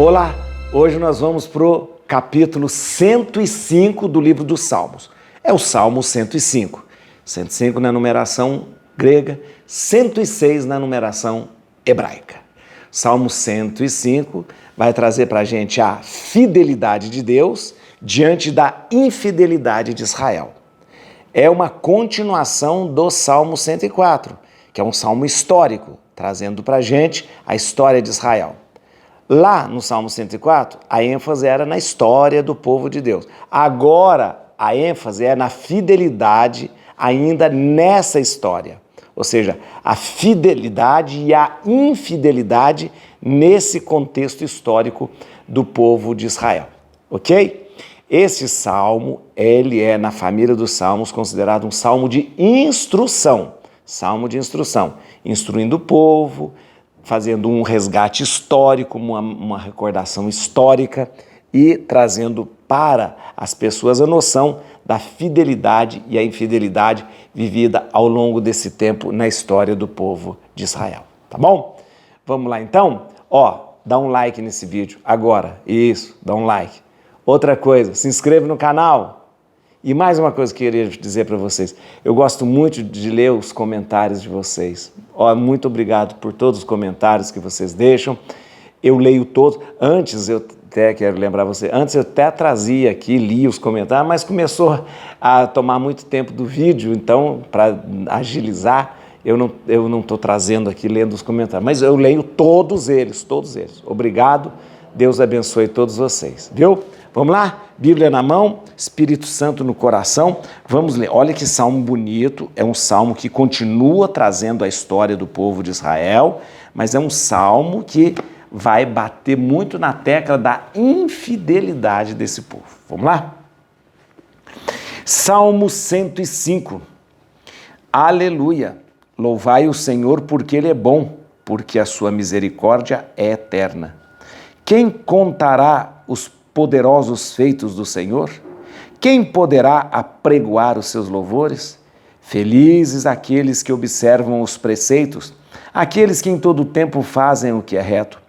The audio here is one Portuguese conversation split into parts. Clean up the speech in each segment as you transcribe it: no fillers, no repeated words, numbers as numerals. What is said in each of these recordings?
Olá, hoje nós vamos para o capítulo 105 do livro dos Salmos. É o Salmo 105. 105 na numeração grega, 106 na numeração hebraica. Salmo 105 vai trazer para a gente a fidelidade de Deus diante da infidelidade de Israel. É uma continuação do Salmo 104, que é um salmo histórico, trazendo para a gente a história de Israel. Lá no Salmo 104, a ênfase era na história do povo de Deus. Agora, a ênfase é na fidelidade ainda nessa história. Ou seja, a fidelidade e a infidelidade nesse contexto histórico do povo de Israel. Ok? Esse salmo, ele é, na família dos salmos, considerado um salmo de instrução. Salmo de instrução. Instruindo o povo, fazendo um resgate histórico, uma recordação histórica e trazendo para as pessoas a noção da fidelidade e a infidelidade vivida ao longo desse tempo na história do povo de Israel. Tá bom? Vamos lá então? Dá um like nesse vídeo agora. Isso, dá um like. Outra coisa, se inscreve no canal. E mais uma coisa que eu queria dizer para vocês, eu gosto muito de ler os comentários de vocês. Muito obrigado por todos os comentários que vocês deixam. Eu leio todos. Antes, eu até quero lembrar você, antes eu até trazia aqui, lia os comentários, mas começou a tomar muito tempo do vídeo, então, para agilizar, eu não estou trazendo aqui, lendo os comentários, mas eu leio todos eles, todos eles. Obrigado, Deus abençoe todos vocês, viu? Vamos lá? Bíblia na mão, Espírito Santo no coração, vamos ler. Olha que salmo bonito, é um salmo que continua trazendo a história do povo de Israel, mas é um salmo que vai bater muito na tecla da infidelidade desse povo. Vamos lá? Salmo 105. Aleluia! Louvai o Senhor porque Ele é bom, porque a sua misericórdia é eterna. Quem contará os poderosos feitos do Senhor? Quem poderá apregoar os seus louvores? Felizes aqueles que observam os preceitos, aqueles que em todo o tempo fazem o que é reto.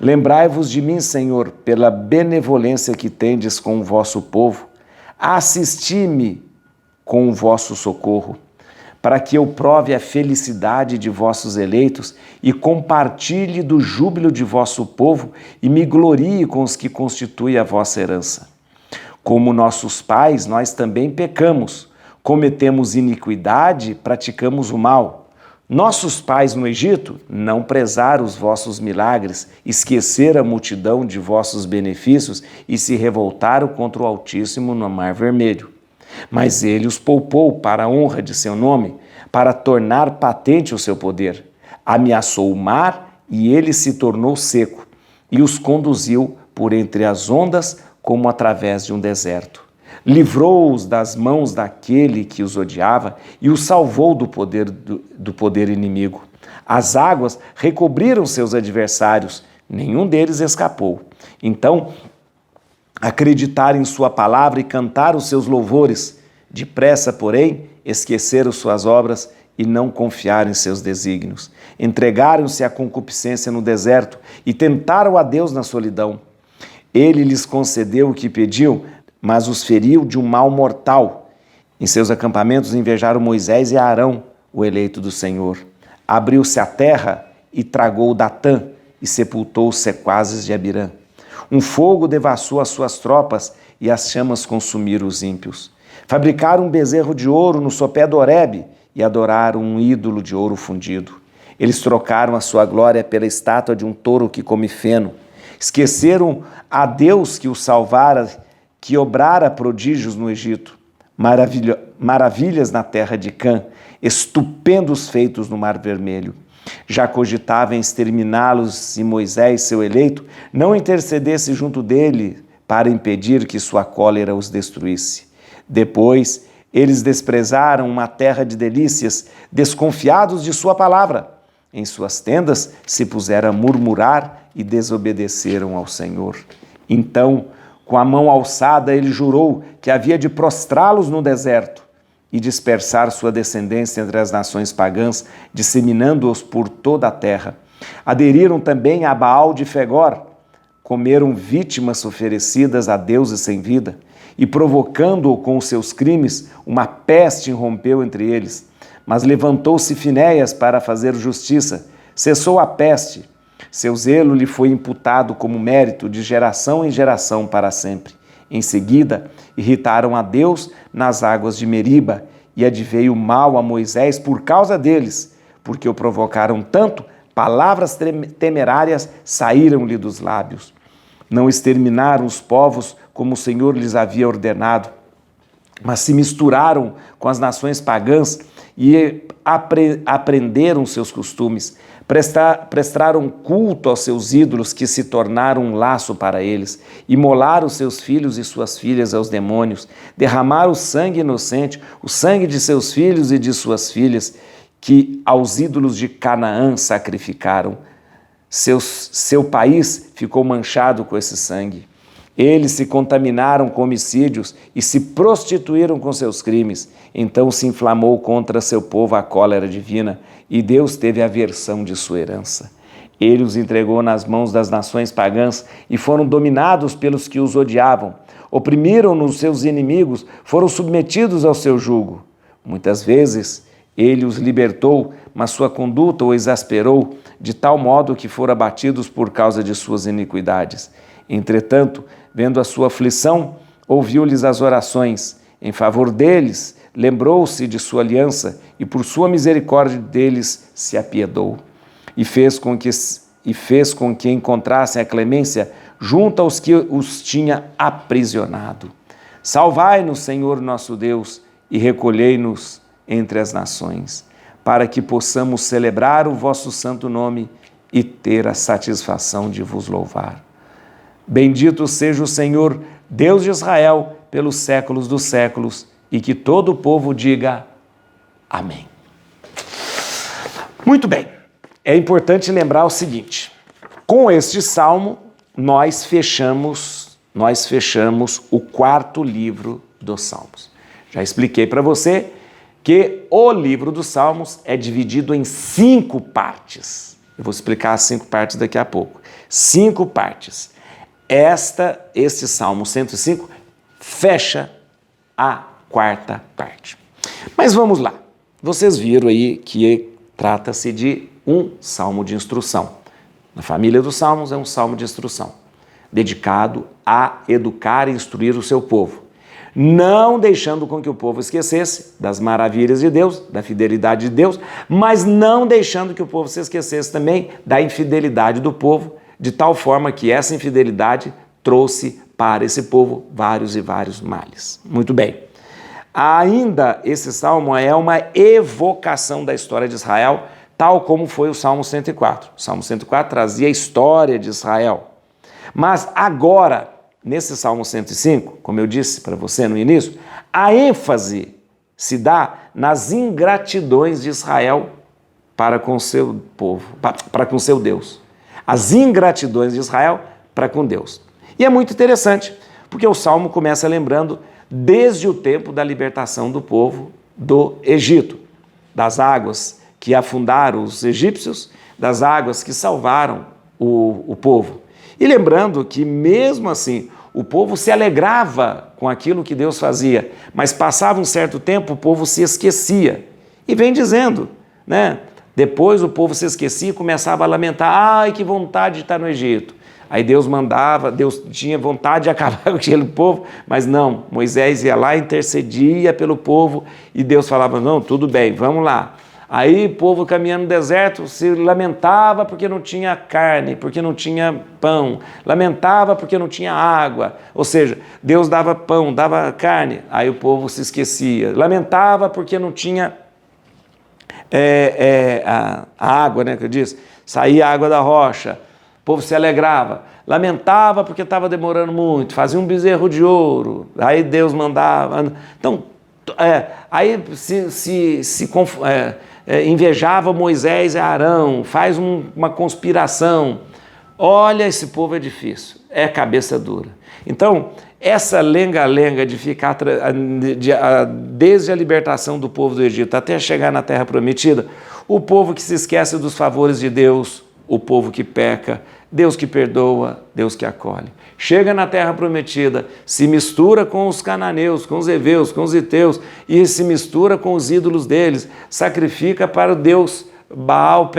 Lembrai-vos de mim, Senhor, pela benevolência que tendes com o vosso povo. Assisti-me com o vosso socorro, para que eu prove a felicidade de vossos eleitos e compartilhe do júbilo de vosso povo e me glorie com os que constituem a vossa herança. Como nossos pais, nós também pecamos, cometemos iniquidade, praticamos o mal. Nossos pais no Egito não prezaram os vossos milagres, esqueceram a multidão de vossos benefícios e se revoltaram contra o Altíssimo no Mar Vermelho. Mas ele os poupou para a honra de seu nome, para tornar patente o seu poder. Ameaçou o mar e ele se tornou seco, e os conduziu por entre as ondas como através de um deserto. Livrou-os das mãos daquele que os odiava e os salvou do poder inimigo. As águas recobriram seus adversários, nenhum deles escapou. Então, acreditaram em sua palavra e cantaram os seus louvores. Depressa, porém, esqueceram suas obras e não confiaram em seus desígnios. Entregaram-se à concupiscência no deserto e tentaram a Deus na solidão. Ele lhes concedeu o que pediam, mas os feriu de um mal mortal. Em seus acampamentos invejaram Moisés e Arão, o eleito do Senhor. Abriu-se a terra e tragou Datã e sepultou os sequazes de Abirã. Um fogo devassou as suas tropas e as chamas consumiram os ímpios. Fabricaram um bezerro de ouro no sopé de Horebe e adoraram um ídolo de ouro fundido. Eles trocaram a sua glória pela estátua de um touro que come feno. Esqueceram a Deus que os salvara, que obrara prodígios no Egito, maravilhas na terra de Cã, estupendos feitos no Mar Vermelho. Já cogitava em exterminá-los se Moisés, seu eleito, não intercedesse junto dele para impedir que sua cólera os destruísse. Depois, eles desprezaram uma terra de delícias, desconfiados de sua palavra. Em suas tendas se puseram a murmurar e desobedeceram ao Senhor. Então, com a mão alçada, ele jurou que havia de prostrá-los no deserto e dispersar sua descendência entre as nações pagãs, disseminando-os por toda a terra. Aderiram também a Baal de Fegor, comeram vítimas oferecidas a deuses sem vida, e provocando-o com os seus crimes, uma peste irrompeu entre eles. Mas levantou-se Finéias para fazer justiça, cessou a peste. Seu zelo lhe foi imputado como mérito de geração em geração para sempre. Em seguida, irritaram a Deus nas águas de Meriba, e adveio mal a Moisés por causa deles, porque o provocaram tanto, palavras temerárias saíram-lhe dos lábios. Não exterminaram os povos como o Senhor lhes havia ordenado, mas se misturaram com as nações pagãs e aprenderam seus costumes, prestaram culto aos seus ídolos que se tornaram um laço para eles, imolaram seus filhos e suas filhas aos demônios, derramaram sangue inocente, o sangue de seus filhos e de suas filhas, que aos ídolos de Canaã sacrificaram. Seu país ficou manchado com esse sangue. Eles se contaminaram com homicídios e se prostituíram com seus crimes. Então se inflamou contra seu povo a cólera divina, e Deus teve aversão de sua herança. Ele os entregou nas mãos das nações pagãs e foram dominados pelos que os odiavam. Oprimiram-nos seus inimigos, foram submetidos ao seu jugo. Muitas vezes ele os libertou, mas sua conduta o exasperou, de tal modo que foram abatidos por causa de suas iniquidades. Entretanto, vendo a sua aflição, ouviu-lhes as orações. Em favor deles, lembrou-se de sua aliança e por sua misericórdia deles se apiedou. E fez com que encontrassem a clemência junto aos que os tinha aprisionado. Salvai-nos, Senhor nosso Deus, e recolhei-nos entre as nações, para que possamos celebrar o vosso santo nome e ter a satisfação de vos louvar. Bendito seja o Senhor, Deus de Israel, pelos séculos dos séculos, e que todo o povo diga amém. Muito bem, é importante lembrar o seguinte: com este salmo nós fechamos o quarto livro dos Salmos. Já expliquei para você que o livro dos Salmos é dividido em 5 partes. Eu vou explicar as 5 partes daqui a pouco. 5 partes. Este Salmo 105 fecha a quarta parte. Mas vamos lá. Vocês viram aí que trata-se de um salmo de instrução. Na família dos salmos é um salmo de instrução, dedicado a educar e instruir o seu povo, não deixando com que o povo esquecesse das maravilhas de Deus, da fidelidade de Deus, mas não deixando que o povo se esquecesse também da infidelidade do povo, de tal forma que essa infidelidade trouxe para esse povo vários e vários males. Muito bem. Ainda esse salmo é uma evocação da história de Israel, tal como foi o Salmo 104. O Salmo 104 trazia a história de Israel. Mas agora, nesse Salmo 105, como eu disse para você no início, a ênfase se dá nas ingratidões de Israel para com seu povo, para com seu Deus. As ingratidões de Israel para com Deus. E é muito interessante, porque o Salmo começa lembrando desde o tempo da libertação do povo do Egito, das águas que afundaram os egípcios, das águas que salvaram o povo. E lembrando que mesmo assim, o povo se alegrava com aquilo que Deus fazia, mas passava um certo tempo, o povo se esquecia. E vem dizendo, né? Depois o povo se esquecia e começava a lamentar: ai, que vontade de estar no Egito. Aí Deus tinha vontade de acabar com aquele povo, mas não, Moisés ia lá, intercedia pelo povo e Deus falava: não, tudo bem, vamos lá. Aí o povo caminhando no deserto se lamentava porque não tinha carne, porque não tinha pão, lamentava porque não tinha água, ou seja, Deus dava pão, dava carne, aí o povo se esquecia, lamentava porque não tinha a água, né, que eu disse, saía a água da rocha, o povo se alegrava, lamentava porque estava demorando muito, fazia um bezerro de ouro, aí Deus mandava, então, aí invejava Moisés e Arão, faz uma conspiração. Olha, esse povo é difícil, é cabeça dura. Então, essa lenga-lenga de ficar desde a libertação do povo do Egito até chegar na Terra Prometida, o povo que se esquece dos favores de Deus, o povo que peca, Deus que perdoa, Deus que acolhe. Chega na terra prometida, se mistura com os cananeus, com os heveus, com os heteus, e se mistura com os ídolos deles, sacrifica para o Deus Baal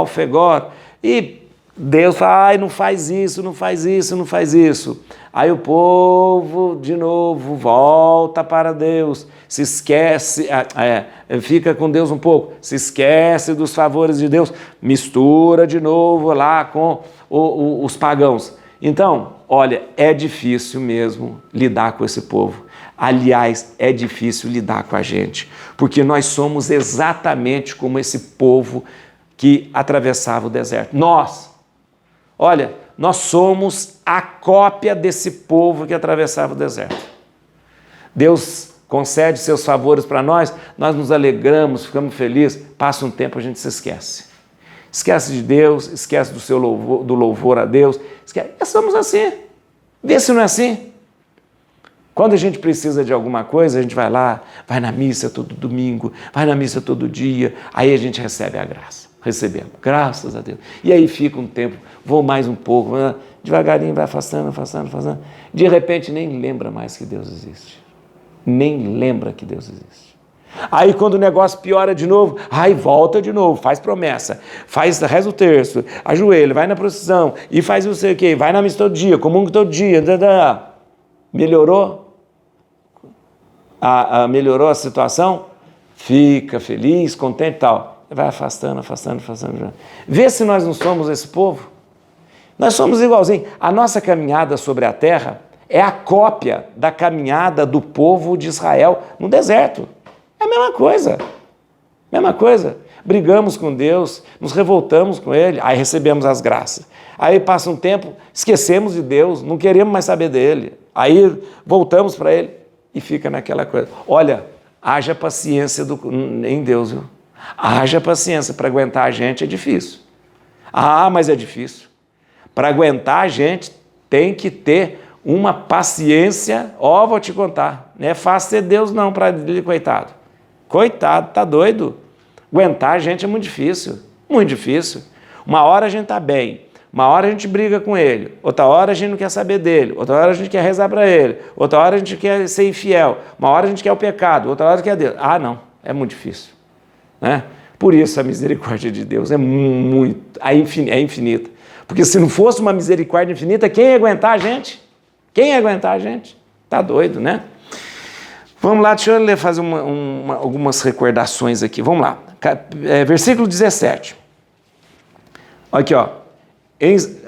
Fegor, e Deus fala, ai, não faz isso, não faz isso, não faz isso. Aí o povo, de novo, volta para Deus, se esquece, fica com Deus um pouco, se esquece dos favores de Deus, mistura de novo lá com os pagãos. Então, olha, é difícil mesmo lidar com esse povo. Aliás, é difícil lidar com a gente, porque nós somos exatamente como esse povo que atravessava o deserto. Olha, nós somos a cópia desse povo que atravessava o deserto. Deus concede seus favores para nós, nós nos alegramos, ficamos felizes, passa um tempo a gente se esquece. Esquece de Deus, esquece do louvor a Deus, esquece. Somos assim. Vê se não é assim. Quando a gente precisa de alguma coisa, a gente vai lá, vai na missa todo domingo, vai na missa todo dia, aí a gente recebe a graça. Recebemos, graças a Deus. E aí fica um tempo, vou mais um pouco, devagarinho vai afastando. De repente nem lembra mais que Deus existe. Nem lembra que Deus existe. Aí quando o negócio piora de novo, aí volta de novo, faz promessa, reza o terço, ajoelha, vai na procissão e faz não sei o quê, vai na missa todo dia, comunga todo dia, melhorou? Melhorou a situação? Fica feliz, contente e tal. Vai afastando. Vê se nós não somos esse povo. Nós somos igualzinho. A nossa caminhada sobre a terra é a cópia da caminhada do povo de Israel no deserto. É a mesma coisa. Brigamos com Deus, nos revoltamos com Ele, aí recebemos as graças. Aí passa um tempo, esquecemos de Deus, não queremos mais saber dEle. Aí voltamos para Ele e fica naquela coisa. Olha, haja paciência em Deus, viu? Haja paciência, para aguentar a gente é difícil. Mas é difícil. Para aguentar a gente tem que ter uma paciência, vou te contar, não é fácil ser Deus não, para ele, coitado. Coitado, tá doido? Aguentar a gente é muito difícil, muito difícil. Uma hora a gente tá bem, uma hora a gente briga com ele, outra hora a gente não quer saber dele, outra hora a gente quer rezar para ele, outra hora a gente quer ser infiel, uma hora a gente quer o pecado, outra hora quer Deus. Não, é muito difícil. Né? Por isso a misericórdia de Deus é infinita. Porque se não fosse uma misericórdia infinita, quem ia aguentar a gente? Tá doido, né? Vamos lá, deixa eu fazer algumas recordações aqui. Vamos lá. Versículo 17. Aqui,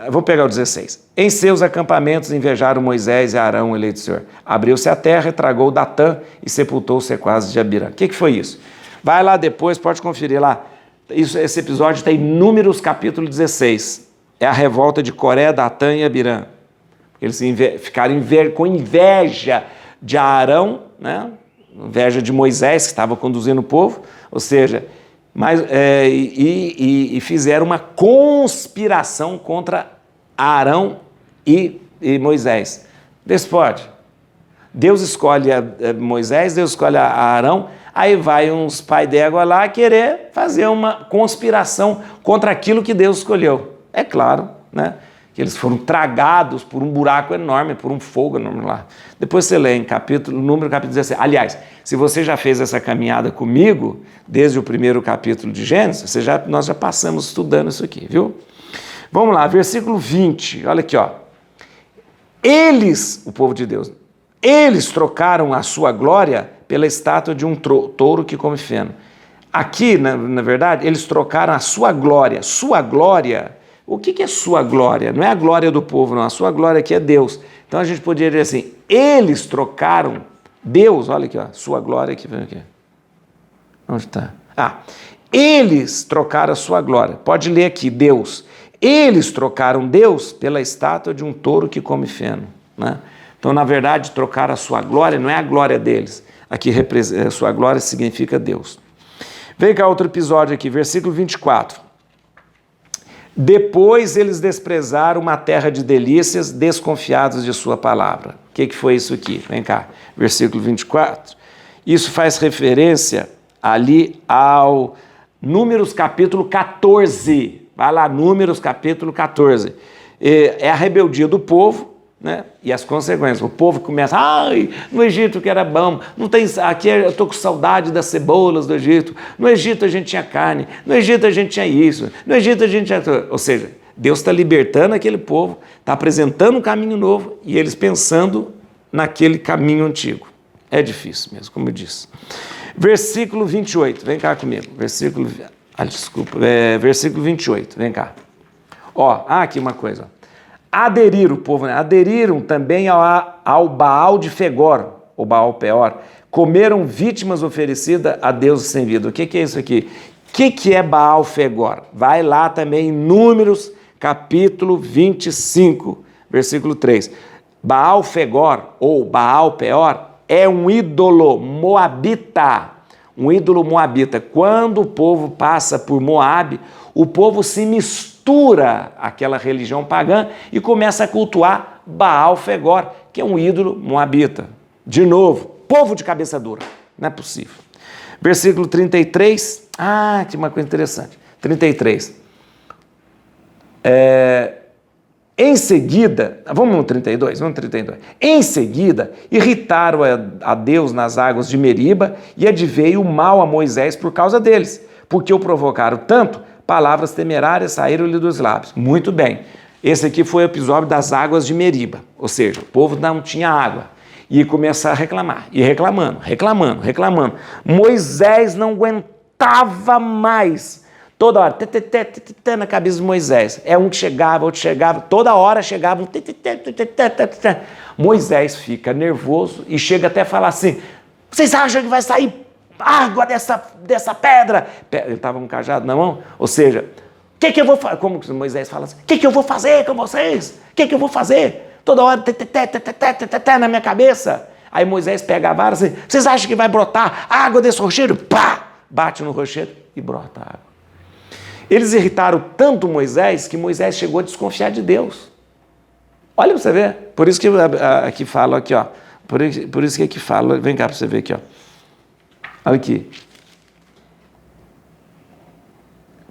vou pegar o 16. Em seus acampamentos invejaram Moisés e Arão, eleito do Senhor. Abriu-se a terra, tragou Datã e sepultou os sequazes de Abirã. O que foi isso? Vai lá depois, pode conferir lá. Esse episódio está em Números capítulo 16. É a revolta de Coré, Datã e Abirã. Eles ficaram com inveja de Arão, né? Inveja de Moisés, que estava conduzindo o povo, ou seja, e fizeram uma conspiração contra Arão e Moisés. Vê se pode. Deus escolhe Moisés, Deus escolhe Arão, aí vai uns pai d'égua lá querer fazer uma conspiração contra aquilo que Deus escolheu. É claro, né? Que eles foram tragados por um buraco enorme, por um fogo enorme lá. Depois você lê em Número capítulo 16. Aliás, se você já fez essa caminhada comigo, desde o primeiro capítulo de Gênesis, nós já passamos estudando isso aqui, viu? Vamos lá, versículo 20, olha aqui, Eles, o povo de Deus, eles trocaram a sua glória pela estátua de um touro que come feno. Aqui, na verdade, eles trocaram a sua glória. Sua glória, o que é sua glória? Não é a glória do povo, não. A sua glória aqui é Deus. Então a gente poderia dizer assim, eles trocaram Deus, olha aqui, sua glória aqui, vem aqui. Onde está? Eles trocaram a sua glória. Pode ler aqui, Deus. Eles trocaram Deus pela estátua de um touro que come feno, né? Então, na verdade, trocar a sua glória não é a glória deles. Aqui, a sua glória significa Deus. Vem cá outro episódio aqui, versículo 24. Depois eles desprezaram uma terra de delícias, desconfiados de sua palavra. O que foi isso aqui? Vem cá, versículo 24. Isso faz referência ali ao Números capítulo 14. Vai lá, Números capítulo 14. É a rebeldia do povo, né? E as consequências. O povo começa, no Egito que era bom, não tem, aqui eu estou com saudade das cebolas do Egito, no Egito a gente tinha carne, no Egito a gente tinha isso, no Egito a gente tinha... Ou seja, Deus está libertando aquele povo, está apresentando um caminho novo e eles pensando naquele caminho antigo. É difícil mesmo, como eu disse. Versículo 28, vem cá comigo. Versículo 28, vem cá. Aqui uma coisa. Aderiram, o povo, né? Aderiram também ao Baal de Fegor, o Baal Peor. Comeram vítimas oferecidas a deuses sem vida. O que é isso aqui? O que é Baal Fegor? Vai lá também em Números, capítulo 25, versículo 3. Baal Fegor, ou Baal Peor, é um ídolo moabita. Um ídolo moabita. Quando o povo passa por Moabe, o povo se mistura àquela religião pagã e começa a cultuar Baal Fegor, que é um ídolo moabita. De novo, povo de cabeça dura. Não é possível. Versículo 33. Que uma coisa interessante. 33. Em seguida, vamos no 32, vamos no 32. Em seguida, irritaram a Deus nas águas de Meriba e adveio o mal a Moisés por causa deles, porque o provocaram tanto, palavras temerárias saíram-lhe dos lábios. Muito bem, esse aqui foi o episódio das águas de Meriba, ou seja, o povo não tinha água e começar a reclamar, e reclamando. Moisés não aguentava mais. Toda hora, na cabeça de Moisés. É um que chegava, outro chegava, toda hora chegava um Moisés fica nervoso e chega até a falar assim: vocês acham que vai sair água dessa pedra? Ele estava com um cajado na mão, ou seja, o que eu vou fazer? Como Moisés fala assim: o que eu vou fazer com vocês? O que eu vou fazer? Toda hora, na minha cabeça. Aí Moisés pega a vara assim: vocês acham que vai brotar água desse rochedo? Pá! Bate no rochedo e brota água. Eles irritaram tanto Moisés que Moisés chegou a desconfiar de Deus. Olha para você ver. Por isso que aqui fala aqui, ó. Por isso que aqui fala, vem cá para você ver aqui, ó. Olha aqui.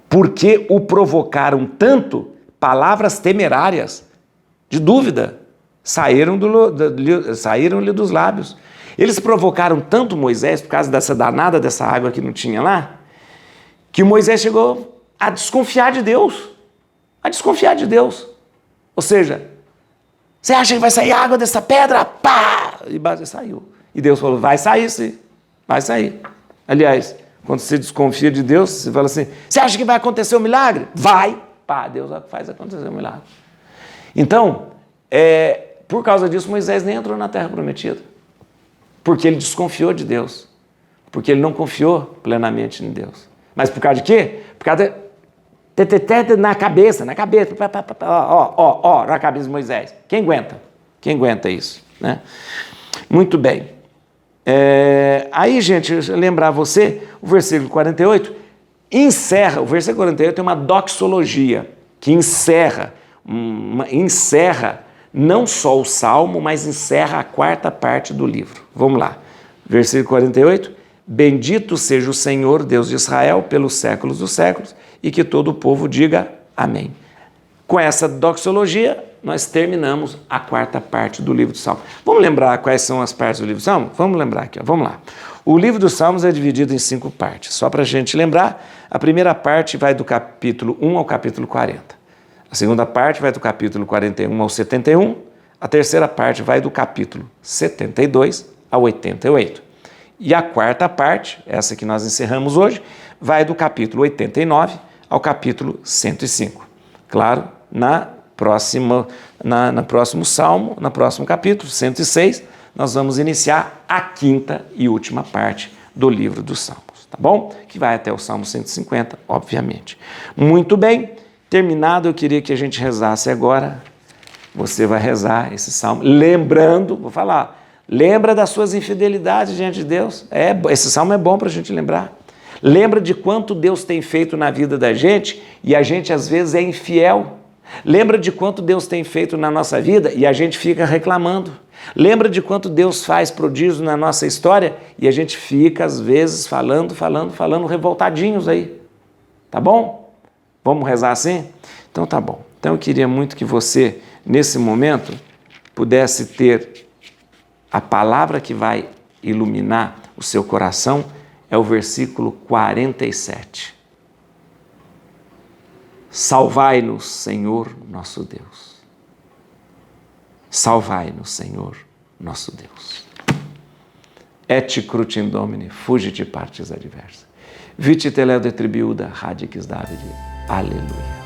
Porque o provocaram tanto, palavras temerárias, de dúvida, saíram-lhe dos lábios. Eles provocaram tanto Moisés, por causa dessa água que não tinha lá, que Moisés chegou a desconfiar de Deus. Ou seja, você acha que vai sair água dessa pedra? Pá! E saiu. E Deus falou: vai sair sim, vai sair. Aliás, quando você desconfia de Deus, você fala assim: você acha que vai acontecer um milagre? Vai! Pá, Deus faz acontecer um milagre. Então, por causa disso, Moisés nem entrou na terra prometida. Porque ele desconfiou de Deus. Porque ele não confiou plenamente em Deus. Mas por causa de quê? Por causa na cabeça, na cabeça de Moisés. Quem aguenta? Quem aguenta isso? Né? Muito bem. Aí, gente, lembrar você, o versículo 48 encerra, o versículo 48 é uma doxologia, que encerra não só o Salmo, mas encerra a quarta parte do livro. Vamos lá. Versículo 48. Bendito seja o Senhor, Deus de Israel, pelos séculos dos séculos, e que todo o povo diga amém. Com essa doxologia, nós terminamos a quarta parte do livro do Salmo. Vamos lembrar quais são as partes do livro do Salmo? Vamos lembrar aqui, ó. Vamos lá. O livro dos Salmos é dividido em 5 partes. Só para a gente lembrar, a primeira parte vai do capítulo 1 ao capítulo 40. A segunda parte vai do capítulo 41 ao 71. A terceira parte vai do capítulo 72 ao 88. E a quarta parte, essa que nós encerramos hoje, vai do capítulo 89 ao capítulo 105. Claro, no próximo Salmo, no próximo capítulo, 106, nós vamos iniciar a quinta e última parte do livro dos Salmos, tá bom? Que vai até o Salmo 150, obviamente. Muito bem, terminado, eu queria que a gente rezasse agora. Você vai rezar esse Salmo, lembrando, vou falar, lembra das suas infidelidades diante de Deus. Esse Salmo é bom para a gente lembrar. Lembra de quanto Deus tem feito na vida da gente e a gente às vezes é infiel. Lembra de quanto Deus tem feito na nossa vida e a gente fica reclamando. Lembra de quanto Deus faz prodígio na nossa história e a gente fica às vezes falando, revoltadinhos aí. Tá bom? Vamos rezar assim? Então tá bom. Então eu queria muito que você, nesse momento, pudesse ter a palavra que vai iluminar o seu coração, é o versículo 47. Salvai-nos, Senhor, nosso Deus. Salvai-nos, Senhor, nosso Deus. Et crutim Domini, fugit partis adversa. Vite teleo de tribiuda, radix Davide. Aleluia.